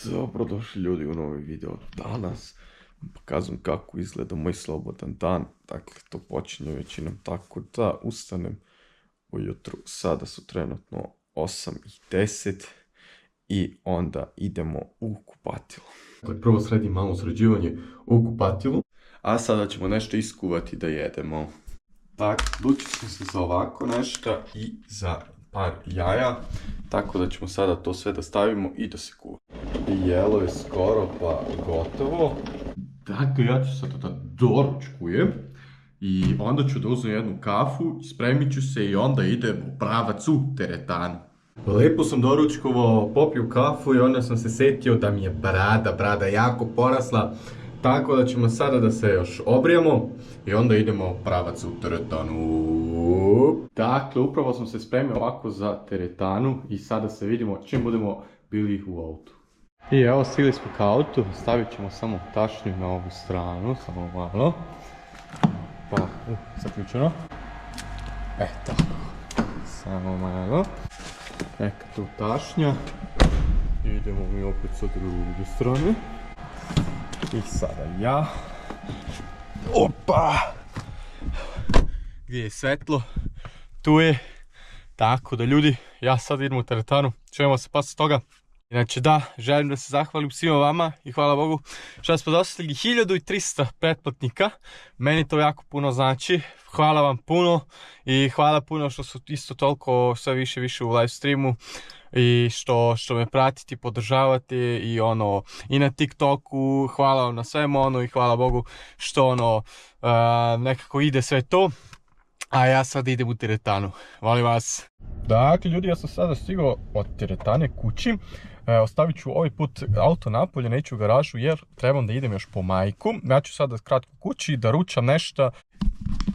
Dobrodošli ljudi u novi video. Danas pokazujem kako izgleda moj slobodan dan. Dakle, to počinje većinom tako da ustanem ujutru. Sada su trenutno 8:10 i onda idemo u kupatilo. Dakle, prvo sredim malo sređivanje u kupatilu, a sada ćemo nešto iskuvati da jedemo. Dakle, odlučili smo se za ovako nešto i za par jaja, tako da ćemo sada to sve da stavimo i da se kuva. Jelo je skoro pa gotovo. Dakle, ja ću sada da doručkujem i onda ću da uzmem jednu kafu, spremit ću se i onda idem u pravac u teretanu. Lepo sam doručkovao, popio kafu i onda sam se setio da mi je brada jako porasla. Tako da ćemo sada da se još obrijemo i onda idemo pravac u teretanu. Dakle, upravo sam se spremio ovako za teretanu i sada se vidimo čim budemo bili u autu. I evo, stigli smo ka autu, stavit ćemo samo tašnju na ovu stranu, samo malo. Pa, zaključeno. Tako, samo malo. Neka tu tašnja. Idemo mi opet sa druge strane. I sada ja. Opa! Gdje je svetlo? Tu je. Tako da ljudi, ja sad idem u teretanu. Čujemo se posle toga. Inače da, želim da se zahvalim svima vama i hvala Bogu što smo dostigli 1300 pretplatnika. Meni to jako puno znači. Hvala vam puno i hvala puno što su isto toliko sve više u live streamu. I što me pratite, podržavate i na TikToku, hvala vam na svemu i hvala Bogu što nekako ide sve to, a ja sad idem u teretanu, volim vas. Dakle ljudi, ja sam sada stigao od teretane kući, ostavit ću ovaj put auto napolje, neću u garažu jer trebam da idem još po majku, ja ću sada kratko kući da ručam nešto.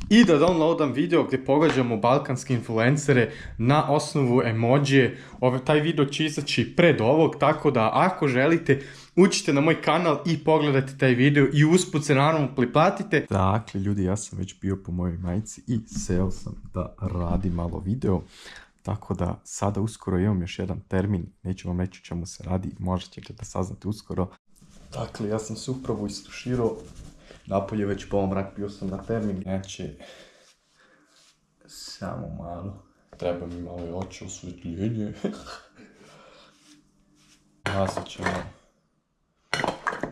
I da downloadam video gdje pogađamo balkanske influencere na osnovu emojije. Taj video će izaći pred ovog, tako da ako želite uđite na moj kanal i pogledajte taj video i usput se naravno priplatite. Dakle ljudi, ja sam već bio po mojoj majici i seo sam da radim malo video. Tako da sada uskoro imam još jedan termin, neću vam reći o čemu se radi, možda ćete da saznate uskoro. Dakle, ja sam se upravo istuširao. Napolje već polomrak, bio sam na termin, znači, samo malo, treba mi malo i oči osvetljenje.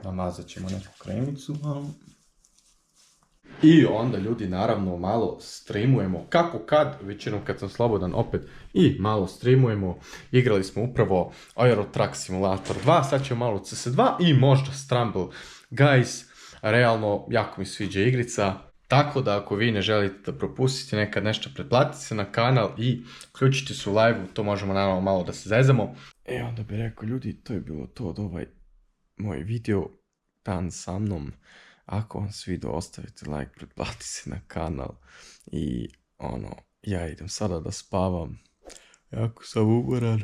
Namazat ćemo neku kremicu malo. I onda ljudi naravno malo streamujemo, kako kad, većinom kad sam slobodan opet i malo streamujemo. Igrali smo upravo Euro Truck Simulator 2, sad ćemo malo CS2 i možda Strumble Guys. Realno, jako mi sviđa igrica, tako da ako vi ne želite da propustite nekad nešto, pretplatite se na kanal i uključite se u live-u, to možemo naravno malo da se zezamo. Onda bih rekao ljudi, to je bilo to od ovaj moj video, dan sa mnom. Ako vam sviđa, ostavite like, pretplatite se na kanal i ja idem sada da spavam, jako sam umoran.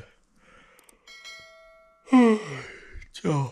Ćao.